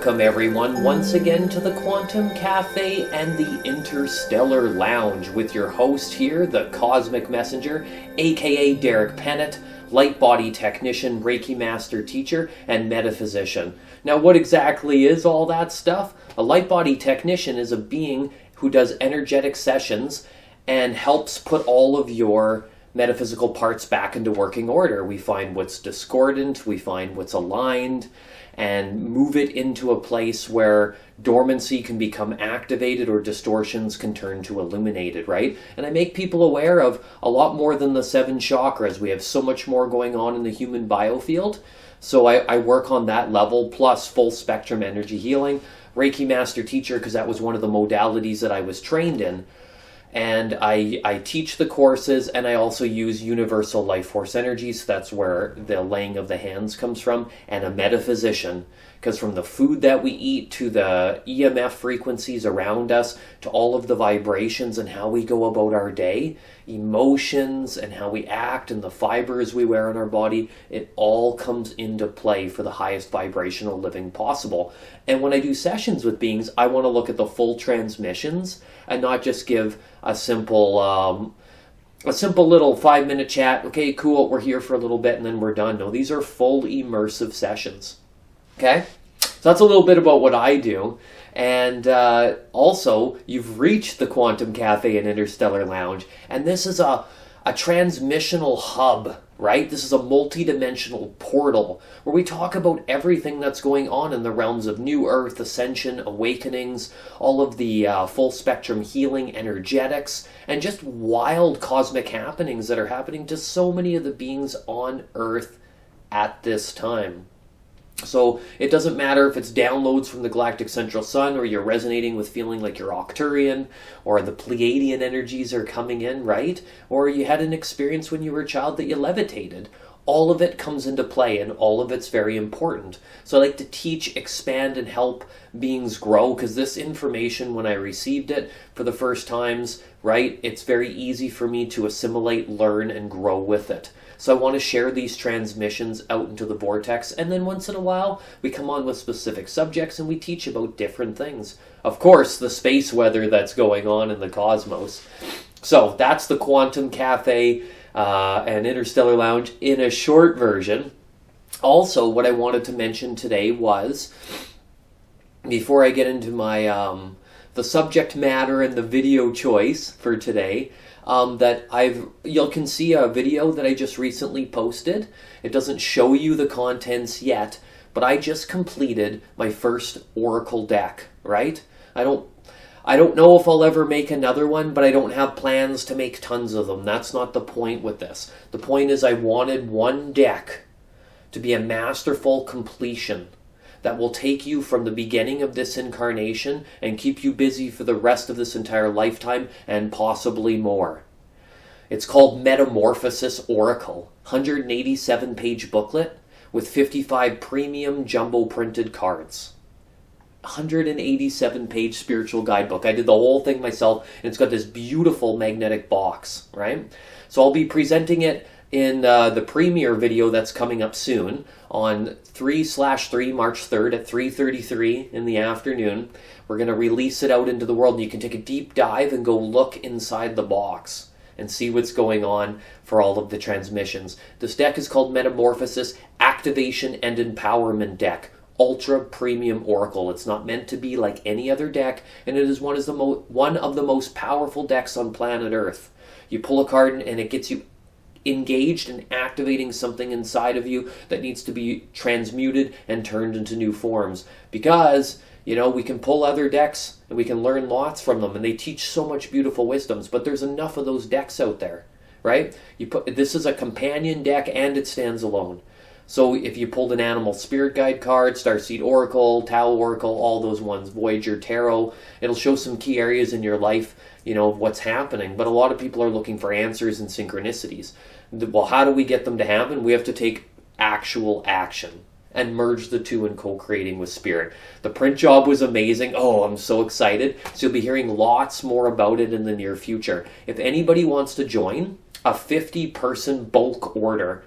Welcome everyone once again to the Quantum Cafe and the Interstellar Lounge with your host here, the Cosmic Messenger, aka Derek Pennett, Lightbody technician, Reiki master teacher, and metaphysician. Now what exactly is all that stuff? A Lightbody technician is a being who does energetic sessions and helps put all of your metaphysical parts back into working order. We find what's discordant, we find what's aligned, and move it into a place where dormancy can become activated or distortions can turn to illuminated, right? And I make people aware of a lot more than the 7 chakras. We have so much more going on in the human biofield. So I work on that level, plus full spectrum energy healing. Reiki master teacher, because that was one of the modalities that I was trained in. And I teach the courses, and I also use universal life force energies. That's where the laying of the hands comes from. And a metaphysician, because from the food that we eat to the EMF frequencies around us to all of the vibrations and how we go about our day, emotions and how we act and the fibers we wear on our body, it all comes into play for the highest vibrational living possible. And when I do sessions with beings, I want to look at the full transmissions and not just give a simple little 5-minute chat. Okay, cool, we're here for a little bit and then we're done. No, these are full immersive sessions. Okay? So that's a little bit about what I do. And also, you've reached the Quantum Cafe and Interstellar Lounge, and this is a transmissional hub, right? This is a multidimensional portal where we talk about everything that's going on in the realms of New Earth, Ascension, Awakenings, all of the full spectrum healing energetics, and just wild cosmic happenings that are happening to so many of the beings on Earth at this time. So it doesn't matter if it's downloads from the galactic central sun, or you're resonating with feeling like you're Octurian, or the Pleiadian energies are coming in, right? Or you had an experience when you were a child that you levitated. All of it comes into play, and all of it's very important. So I like to teach, expand, and help beings grow, because this information, when I received it for the first times, right, it's very easy for me to assimilate, learn, and grow with it. So I want to share these transmissions out into the vortex, and then once in a while, we come on with specific subjects and we teach about different things. Of course, the space weather that's going on in the cosmos. So that's the Quantum Cafe and Interstellar Lounge in a short version. Also, what I wanted to mention today was, before I get into my the subject matter and the video choice for today, you can see a video that I just recently posted. It doesn't show you the contents yet, but I just completed my first Oracle deck, right? I don't know if I'll ever make another one, but I don't have plans to make tons of them. That's not the point with this. The point is I wanted one deck to be a masterful completion that will take you from the beginning of this incarnation and keep you busy for the rest of this entire lifetime and possibly more. It's called Metamorphosis Oracle, 187-page booklet with 55 premium jumbo printed cards. 187-page spiritual guidebook. I did the whole thing myself, and it's got this beautiful magnetic box, right? So I'll be presenting it in the premiere video that's coming up soon on 3/3 March 3rd at 3:33 in the afternoon. We're going to release it out into the world, and you can take a deep dive and go look inside the box and see what's going on for all of the transmissions. This deck is called Metamorphosis Activation and Empowerment Deck. Ultra Premium Oracle. It's not meant to be like any other deck, and it is one of the most powerful decks on planet Earth. You pull a card and it gets you engaged in activating something inside of you that needs to be transmuted and turned into new forms. Because, we can pull other decks and we can learn lots from them, and they teach so much beautiful wisdoms, but there's enough of those decks out there, right? This is a companion deck and it stands alone. So if you pulled an Animal Spirit Guide card, Starseed Oracle, Tau Oracle, all those ones, Voyager Tarot, it'll show some key areas in your life, of what's happening. But a lot of people are looking for answers and synchronicities. Well, how do we get them to happen? We have to take actual action and merge the two in co-creating with Spirit. The print job was amazing. Oh, I'm so excited. So you'll be hearing lots more about it in the near future. If anybody wants to join a 50-person bulk order,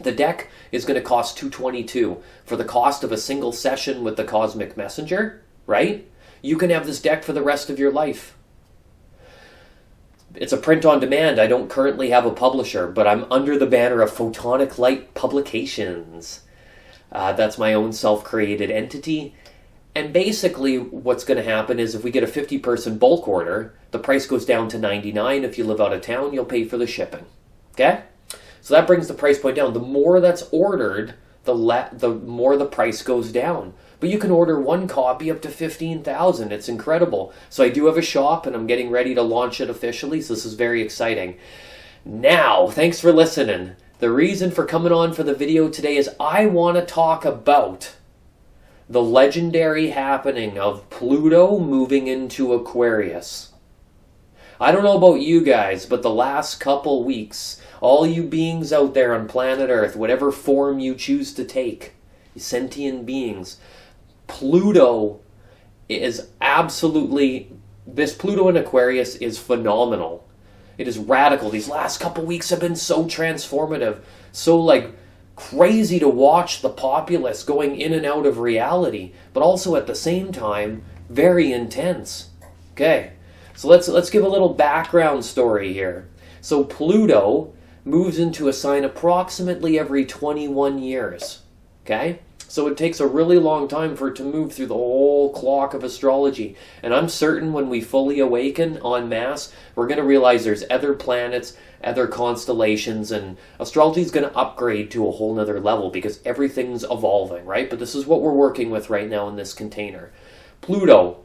The deck is going to cost $222 for the cost of a single session with the Cosmic Messenger, right? You can have this deck for the rest of your life. It's a print on demand. I don't currently have a publisher, but I'm under the banner of Photonic Light Publications. That's my own self-created entity. And basically what's going to happen is if we get a 50-person bulk order, the price goes down to $99. If you live out of town, you'll pay for the shipping. Okay? So that brings the price point down. The more that's ordered, the more the price goes down. But you can order one copy up to $15,000. It's incredible. So I do have a shop, and I'm getting ready to launch it officially, so this is very exciting. Now, thanks for listening. The reason for coming on for the video today is I want to talk about the legendary happening of Pluto moving into Aquarius. I don't know about you guys, but the last couple weeks, all you beings out there on planet Earth, whatever form you choose to take, sentient beings, Pluto is absolutely, this Pluto in Aquarius is phenomenal. It is radical. These last couple weeks have been so transformative, so crazy to watch the populace going in and out of reality, but also at the same time, very intense. Okay, so let's give a little background story here. So Pluto moves into a sign approximately every 21 years. Okay? So it takes a really long time for it to move through the whole clock of astrology. And I'm certain when we fully awaken en masse, we're going to realize there's other planets, other constellations, and astrology is going to upgrade to a whole nother level because everything's evolving, right? But this is what we're working with right now in this container. Pluto.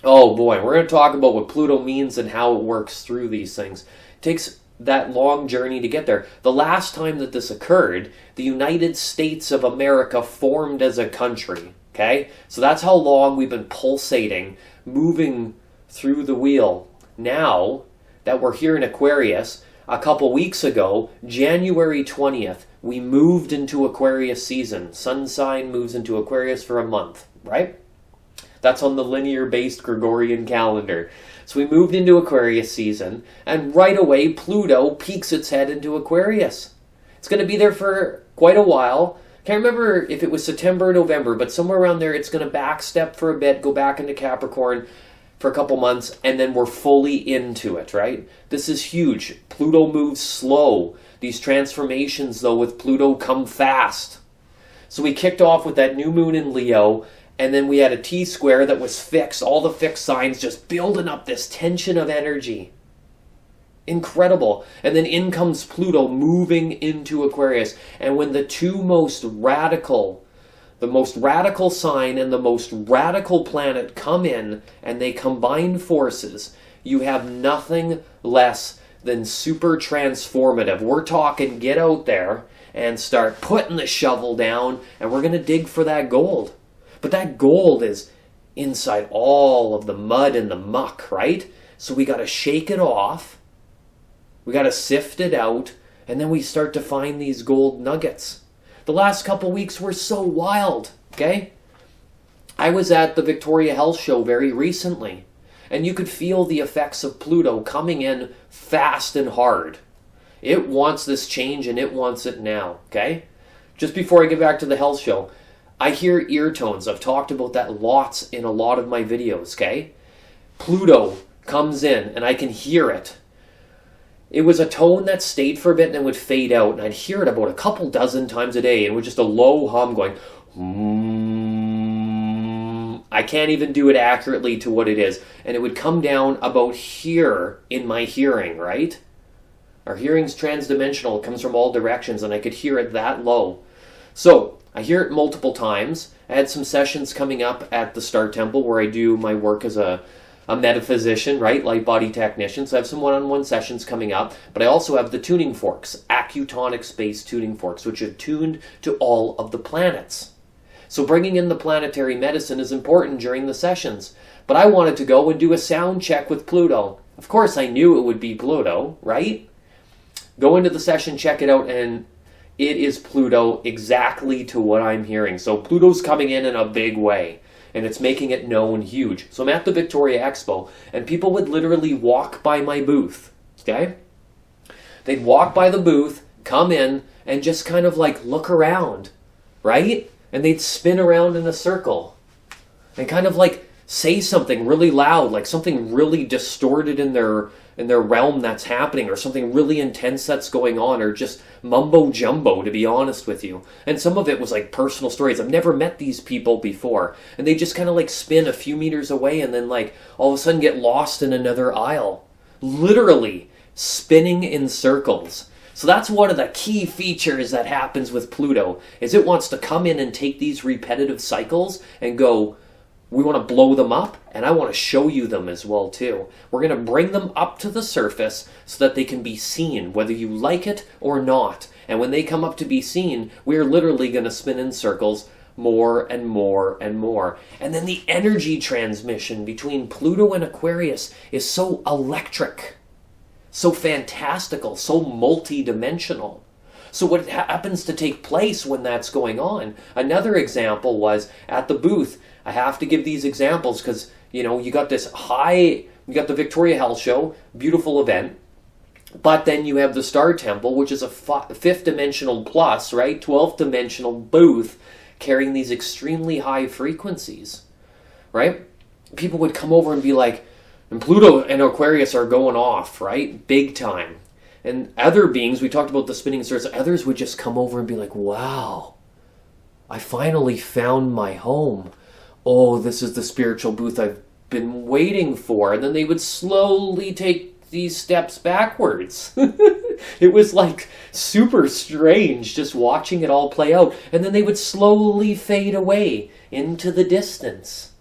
Oh boy, we're going to talk about what Pluto means and how it works through these things. It takes that long journey to get there. The last time that this occurred, the United States of America formed as a country, okay? So that's how long we've been pulsating, moving through the wheel. Now that we're here in Aquarius, a couple weeks ago, January 20th, we moved into Aquarius season. Sun sign moves into Aquarius for a month, right? That's on the linear-based Gregorian calendar. So we moved into Aquarius season, and right away Pluto peeks its head into Aquarius. It's going to be there for quite a while. Can't remember if it was September or November, but somewhere around there it's going to backstep for a bit, go back into Capricorn for a couple months, and then we're fully into it, right? This is huge. Pluto moves slow. These transformations, though, with Pluto come fast. So we kicked off with that new moon in Leo, and then we had a T-square that was fixed, all the fixed signs just building up this tension of energy. Incredible. And then in comes Pluto moving into Aquarius. And when the most radical sign and the most radical planet come in and they combine forces, you have nothing less than super transformative. We're talking get out there and start putting the shovel down, and we're going to dig for that gold. But that gold is inside all of the mud and the muck, right? So we got to shake it off. We got to sift it out. And then we start to find these gold nuggets. The last couple weeks were so wild, okay? I was at the Victoria Health Show very recently. And you could feel the effects of Pluto coming in fast and hard. It wants this change and it wants it now, okay? Just before I get back to the health show, I hear ear tones. I've talked about that lots in a lot of my videos, okay? Pluto comes in and I can hear it. It was a tone that stayed for a bit and then would fade out, and I'd hear it about a couple dozen times a day. It was just a low hum going, I can't even do it accurately to what it is. And it would come down about here in my hearing, right? Our hearing's transdimensional. It comes from all directions, and I could hear it that low. So I hear it multiple times. I had some sessions coming up at the Star Temple where I do my work as a metaphysician, right? Lightbody technician. So I have some one-on-one sessions coming up. But I also have the tuning forks, acutonics-based tuning forks, which are tuned to all of the planets. So bringing in the planetary medicine is important during the sessions. But I wanted to go and do a sound check with Pluto. Of course, I knew it would be Pluto, right? Go into the session, check it out, and it is Pluto exactly to what I'm hearing. So Pluto's coming in a big way, and it's making it known huge. So I'm at the Victoria Expo, and people would literally walk by my booth, okay? They'd walk by the booth, come in, and just kind of like look around, right? And they'd spin around in a circle and kind of like say something really loud, like something really distorted in their realm that's happening, or something really intense that's going on, or just mumbo jumbo, to be honest with you. And some of it was like personal stories. I've never met these people before, and they just kind of like spin a few meters away and then like all of a sudden get lost in another aisle, literally spinning in circles. So that's one of the key features that happens with Pluto, is it wants to come in and take these repetitive cycles and go, we want to blow them up, and I want to show you them as well too. We're going to bring them up to the surface so that they can be seen, whether you like it or not. And when they come up to be seen, we're literally going to spin in circles more and more and more. And then the energy transmission between Pluto and Aquarius is so electric, so fantastical, so multidimensional. So what happens to take place when that's going on? Another example was at the booth. I have to give these examples because, you got you got the Victoria Health Show, beautiful event. But then you have the Star Temple, which is a fifth dimensional plus, right? 12th dimensional booth carrying these extremely high frequencies, right? People would come over and be like, and Pluto and Aquarius are going off, right? Big time. And other beings, we talked about the spinning circles, others would just come over and be like, wow, I finally found my home. Oh, this is the spiritual booth I've been waiting for. And then they would slowly take these steps backwards. It was like super strange just watching it all play out. And then they would slowly fade away into the distance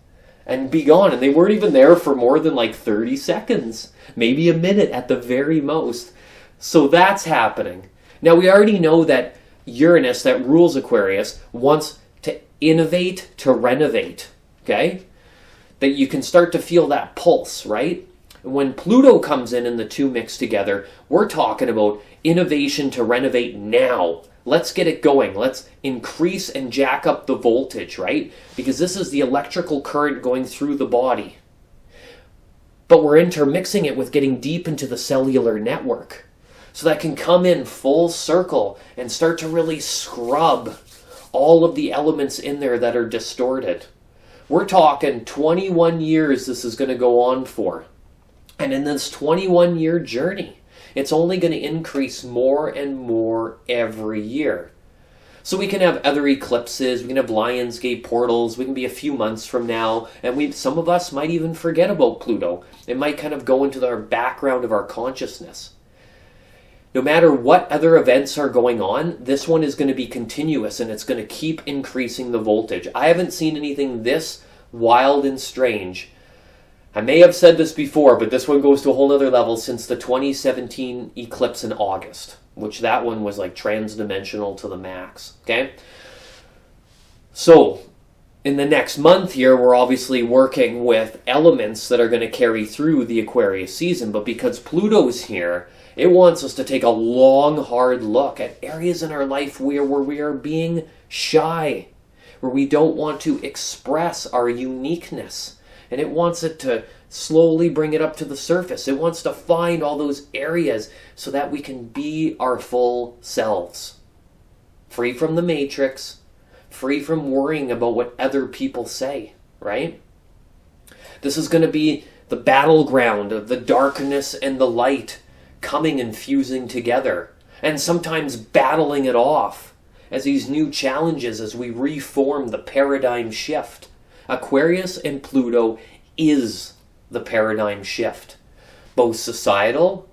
and be gone. And they weren't even there for more than like 30 seconds, maybe a minute at the very most. So that's happening. Now we already know that Uranus, that rules Aquarius, wants to innovate, to renovate, okay? That you can start to feel that pulse, right? And when Pluto comes in and the two mix together, we're talking about innovation to renovate now. Let's get it going. Let's increase and jack up the voltage, right? Because this is the electrical current going through the body. But we're intermixing it with getting deep into the cellular network. So that can come in full circle and start to really scrub all of the elements in there that are distorted. We're talking 21 years this is going to go on for. And in this 21-year journey, it's only going to increase more and more every year. So we can have other eclipses, we can have Lionsgate portals, we can be a few months from now, and some of us might even forget about Pluto. It might kind of go into our background of our consciousness. No matter what other events are going on, this one is going to be continuous and it's going to keep increasing the voltage. I haven't seen anything this wild and strange. I may have said this before, but this one goes to a whole other level since the 2017 eclipse in August, which that one was like transdimensional to the max, okay? So, in the next month here, we're obviously working with elements that are going to carry through the Aquarius season, but because Pluto's here, it wants us to take a long, hard look at areas in our life where we are being shy, where we don't want to express our uniqueness. And it wants it to slowly bring it up to the surface. It wants to find all those areas so that we can be our full selves. Free from the matrix, free from worrying about what other people say, right? This is going to be the battleground of the darkness and the light coming and fusing together, and sometimes battling it off as these new challenges as we reform the paradigm shift. Aquarius and Pluto is the paradigm shift, both societal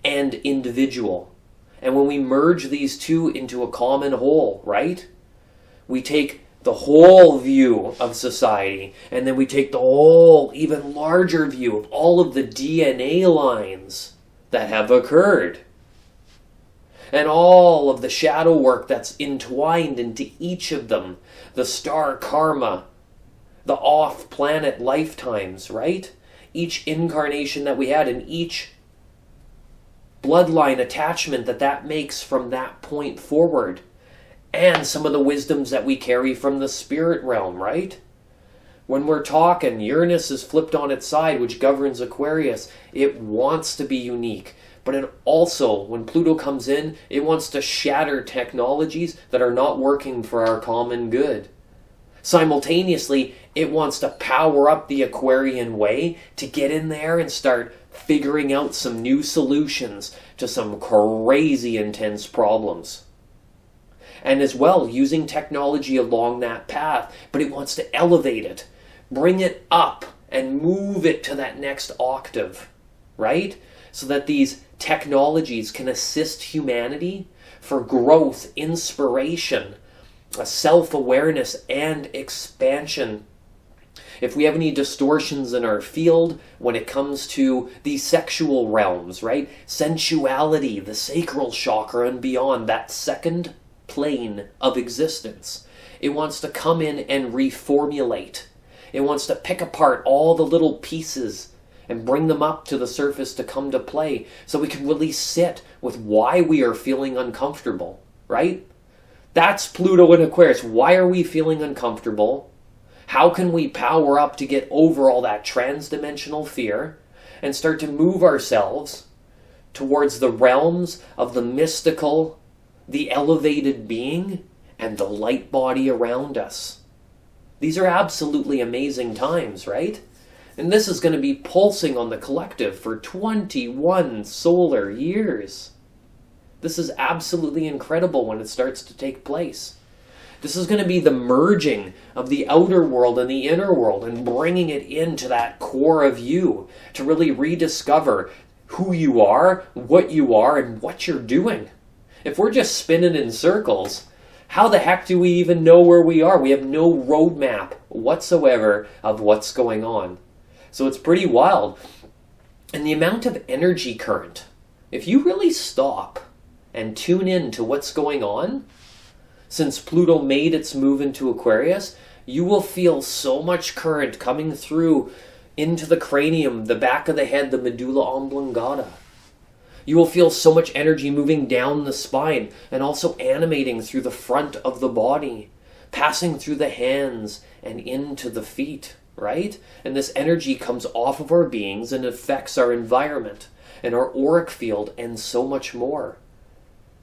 and individual. And when we merge these two into a common whole, right? We take the whole view of society, and then we take the whole, even larger view of all of the DNA lines that have occurred. And all of the shadow work that's entwined into each of them. The star karma, the off-planet lifetimes, right? Each incarnation that we had and each bloodline attachment that makes from that point forward. And some of the wisdoms that we carry from the spirit realm, right? When we're talking, Uranus is flipped on its side, which governs Aquarius. It wants to be unique. But it also, when Pluto comes in, it wants to shatter technologies that are not working for our common good. Simultaneously, it wants to power up the Aquarian way to get in there and start figuring out some new solutions to some crazy intense problems. And as well, using technology along that path, but it wants to elevate it, bring it up, and move it to that next octave, right? So that these technologies can assist humanity for growth, inspiration, self-awareness, and expansion. If we have any distortions in our field when it comes to the sexual realms, right? Sensuality, the sacral chakra, and beyond, that second plane of existence. It wants to come in and reformulate. It wants to pick apart all the little pieces and bring them up to the surface to come to play so we can really sit with why we are feeling uncomfortable, right? That's Pluto in Aquarius. Why are we feeling uncomfortable? How can we power up to get over all that trans-dimensional fear and start to move ourselves towards the realms of the mystical, the elevated being, and the light body around us? These are absolutely amazing times, right? And this is going to be pulsing on the collective for 21 solar years. This is absolutely incredible when it starts to take place. This is going to be the merging of the outer world and the inner world and bringing it into that core of you to really rediscover who you are, and what you're doing. If we're just spinning in circles, how the heck do we even know where we are? We have no roadmap whatsoever of what's going on. So it's pretty wild. And the amount of energy current, if you really stop and tune in to what's going on, since Pluto made its move into Aquarius, you will feel so much current coming through into the cranium, the back of the head, the medulla oblongata. You will feel so much energy moving down the spine and also animating through the front of the body, passing through the hands and into the feet, right? And this energy comes off of our beings and affects our environment and our auric field and so much more,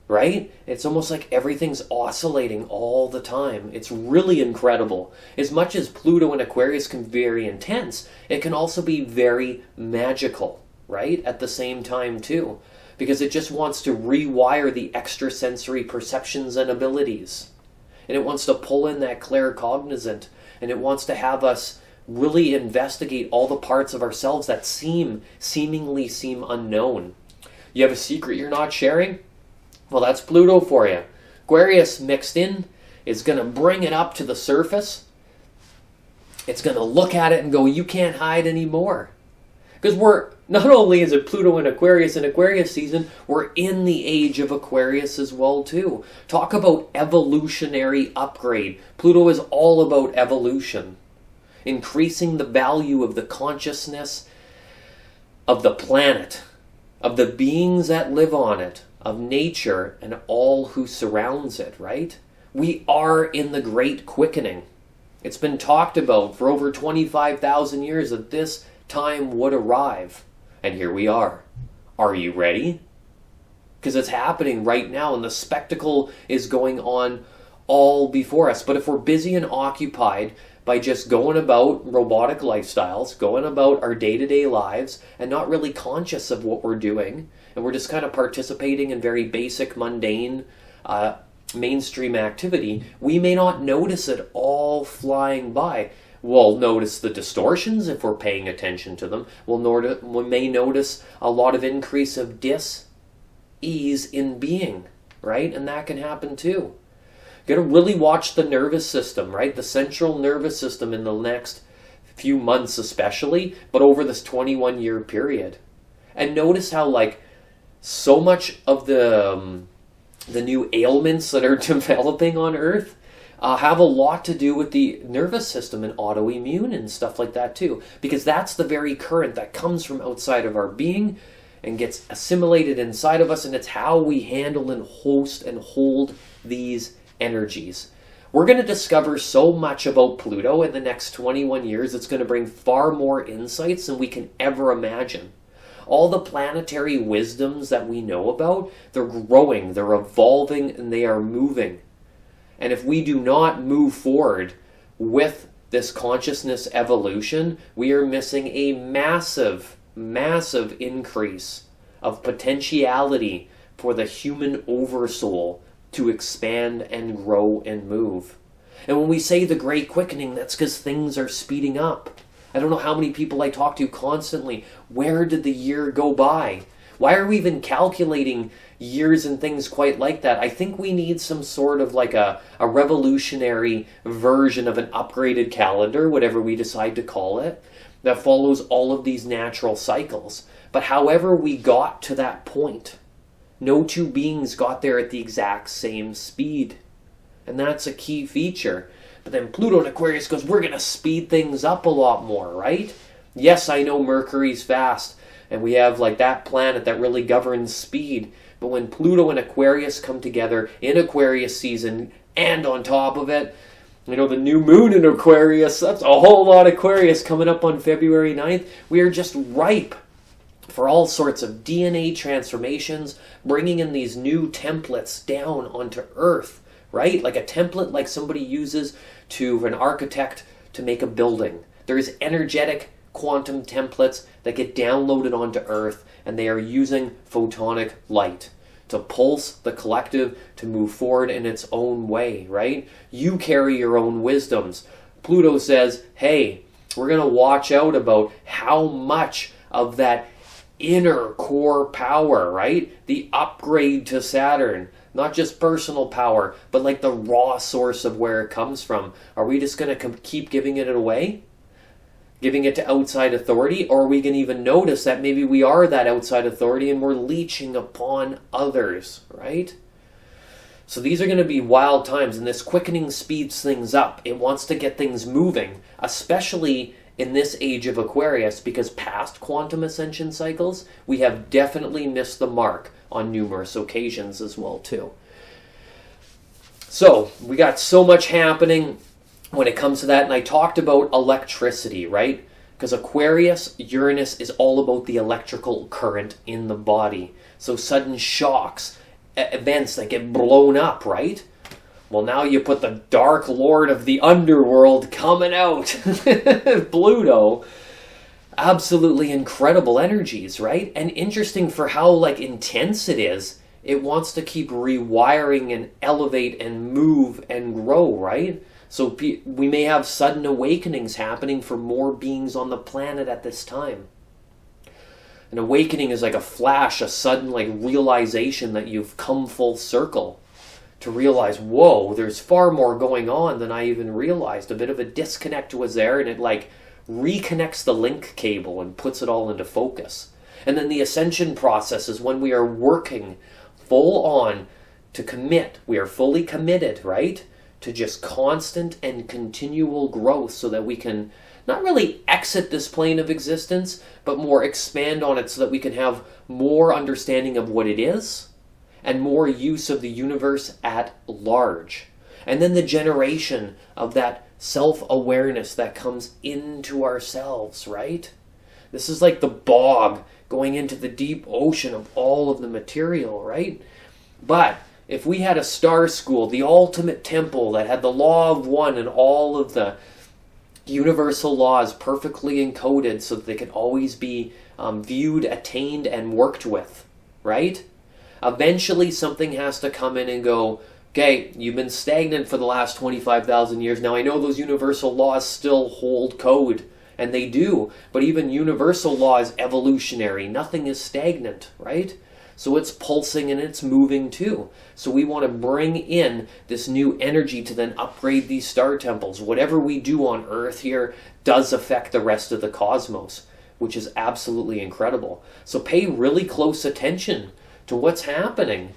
right? It's almost like everything's oscillating all the time. It's really incredible. As much as Pluto and Aquarius can be very intense, it can also be very magical, right? At the same time too, because it just wants to rewire the extrasensory perceptions and abilities. And it wants to pull in that claircognizant, and it wants to have us really investigate all the parts of ourselves that seemingly seem unknown. You have a secret you're not sharing? Well, that's Pluto for you. Aquarius mixed in is going to bring it up to the surface. It's going to look at it and go, you can't hide anymore. Because not only is it Pluto in Aquarius season, we're in the age of Aquarius as well too. Talk about evolutionary upgrade. Pluto is all about evolution. Increasing the value of the consciousness of the planet, of the beings that live on it, of nature, and all who surrounds it, right? We are in the great quickening. It's been talked about for over 25,000 years that this time would arrive. And here we are. Are you ready? Because it's happening right now, and the spectacle is going on all before us. But if we're busy and occupied by just going about robotic lifestyles, going about our day-to-day lives, and not really conscious of what we're doing, and we're just kind of participating in very basic, mundane, mainstream activity, we may not notice it all flying by. We'll notice the distortions if we're paying attention to them. We may notice a lot of increase of dis-ease in being, right? And that can happen too. Got to really watch the nervous system, right? The central nervous system in the next few months especially, but over this 21-year period. And notice how so much of the new ailments that are developing on Earth have a lot to do with the nervous system and autoimmune and stuff like that too. Because that's the very current that comes from outside of our being and gets assimilated inside of us, and it's how we handle and host and hold these energies. We're going to discover so much about Pluto in the next 21 years. It's going to bring far more insights than we can ever imagine. All the planetary wisdoms that we know about, they're growing, they're evolving, and they are moving. And if we do not move forward with this consciousness evolution, we are missing a massive, massive increase of potentiality for the human oversoul to expand and grow and move. And when we say the Great Quickening, that's because things are speeding up. I don't know how many people I talk to constantly. Where did the year go by? Why are we even calculating years and things quite like that? I think we need some sort of like a revolutionary version of an upgraded calendar, whatever we decide to call it, that follows all of these natural cycles. But however we got to that point, no two beings got there at the exact same speed. And that's a key feature. But then Pluto and Aquarius goes, we're going to speed things up a lot more, right? Yes, I know Mercury's fast, and we have like that planet that really governs speed. But when Pluto and Aquarius come together in Aquarius season, and on top of it, the new moon in Aquarius, that's a whole lot of Aquarius coming up on February 9th. We are just ripe for all sorts of DNA transformations, bringing in these new templates down onto Earth. Right? Like a template like somebody uses to an architect to make a building. There's energetic quantum templates that get downloaded onto Earth, and they are using photonic light to pulse the collective to move forward in its own way, right? You carry your own wisdoms. Pluto says, hey, we're going to watch out about how much of that inner core power, right? The upgrade to Saturn. Not just personal power, but like the raw source of where it comes from. Are we just going to keep giving it away? Giving it to outside authority? Or are we going to even notice that maybe we are that outside authority and we're leeching upon others, right? So these are going to be wild times, and this quickening speeds things up. It wants to get things moving, especially in this age of Aquarius, because past quantum ascension cycles, we have definitely missed the mark on numerous occasions as well too. So we got so much happening when it comes to that, and I talked about electricity, right? Because Aquarius, Uranus is all about the electrical current in the body. So sudden shocks, events that get blown up, right? Well, now you put the Dark Lord of the Underworld coming out, Pluto. Absolutely incredible energies, right? And interesting for how intense it is. It wants to keep rewiring and elevate and move and grow, right? So we may have sudden awakenings happening for more beings on the planet at this time. An awakening is like a flash, a sudden realization that you've come full circle. To realize, whoa, there's far more going on than I even realized. A bit of a disconnect was there, and it reconnects the link cable and puts it all into focus. And then the ascension process is when we are working full on to commit. We are fully committed, right? To just constant and continual growth so that we can not really exit this plane of existence, but more expand on it so that we can have more understanding of what it is and more use of the universe at large. And then the generation of that self-awareness that comes into ourselves, right? This is like the bog going into the deep ocean of all of the material, right? But if we had a star school, the ultimate temple that had the law of one and all of the universal laws perfectly encoded so that they can always be viewed, attained, and worked with, right? Eventually something has to come in and go, okay, you've been stagnant for the last 25,000 years. Now I know those universal laws still hold code, and they do, but even universal law is evolutionary. Nothing is stagnant, right? So it's pulsing and it's moving too. So we want to bring in this new energy to then upgrade these star temples. Whatever we do on Earth here does affect the rest of the cosmos, which is absolutely incredible. So pay really close attention to what's happening,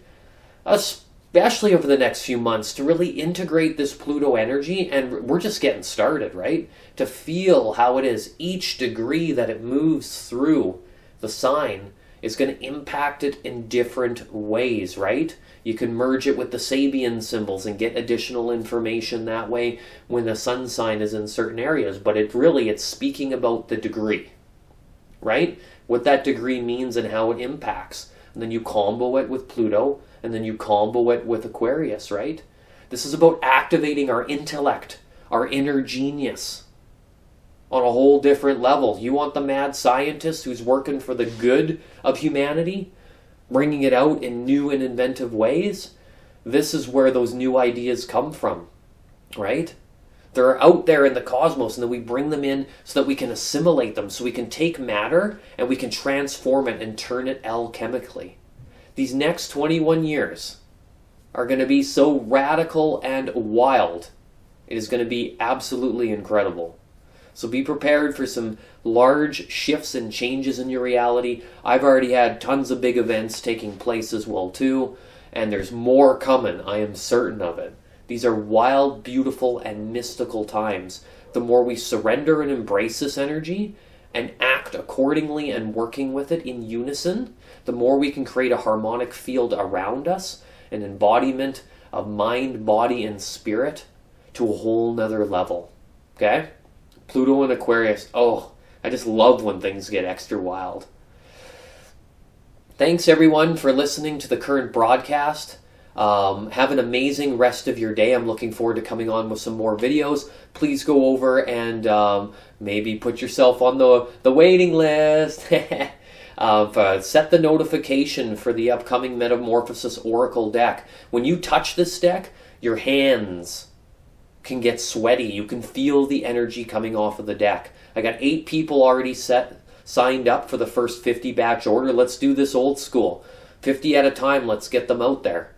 especially over the next few months, to really integrate this Pluto energy. And we're just getting started, right? To feel how it is. Each degree that it moves through the sign is going to impact it in different ways, right? You can merge it with the Sabian symbols and get additional information that way when the sun sign is in certain areas. But it's speaking about the degree, right? What that degree means and how it impacts. And then you combo it with Pluto, and then you combo it with Aquarius, right? This is about activating our intellect, our inner genius on a whole different level. You want the mad scientist who's working for the good of humanity, bringing it out in new and inventive ways? This is where those new ideas come from, right? They're out there in the cosmos, and then we bring them in so that we can assimilate them, so we can take matter and we can transform it and turn it alchemically. These next 21 years are going to be so radical and wild. It is going to be absolutely incredible. So be prepared for some large shifts and changes in your reality. I've already had tons of big events taking place as well too, and there's more coming. I am certain of it. These are wild, beautiful, and mystical times. The more we surrender and embrace this energy and act accordingly and working with it in unison, the more we can create a harmonic field around us, an embodiment of mind, body, and spirit to a whole nother level. Okay? Pluto and Aquarius. Oh, I just love when things get extra wild. Thanks everyone for listening to the current broadcast. Have an amazing rest of your day. I'm looking forward to coming on with some more videos. Please go over and maybe put yourself on the waiting list. Set the notification for the upcoming Metamorphosis Oracle deck. When you touch this deck, your hands can get sweaty. You can feel the energy coming off of the deck. I got 8 people already signed up for the first 50 batch order. Let's do this old school. 50 at a time. Let's get them out there.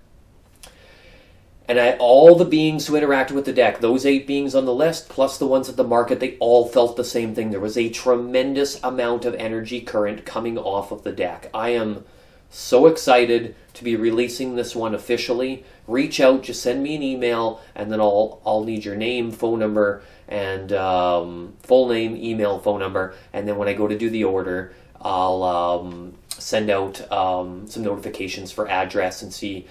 And all the beings who interacted with the deck, those 8 beings on the list, plus the ones at the market, they all felt the same thing. There was a tremendous amount of energy current coming off of the deck. I am so excited to be releasing this one officially. Reach out, just send me an email, and then I'll need your name, phone number, and full name, email, phone number. And then when I go to do the order, I'll send out some notifications for address and see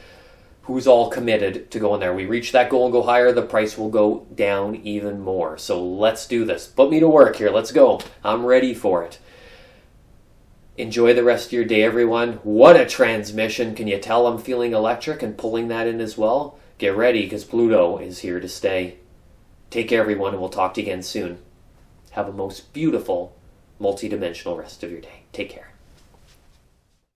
who's all committed to going there. We reach that goal and go higher, the price will go down even more. So let's do this. Put me to work here. Let's go. I'm ready for it. Enjoy the rest of your day, everyone. What a transmission. Can you tell I'm feeling electric and pulling that in as well? Get ready, because Pluto is here to stay. Take care, everyone, and we'll talk to you again soon. Have a most beautiful, multidimensional rest of your day. Take care.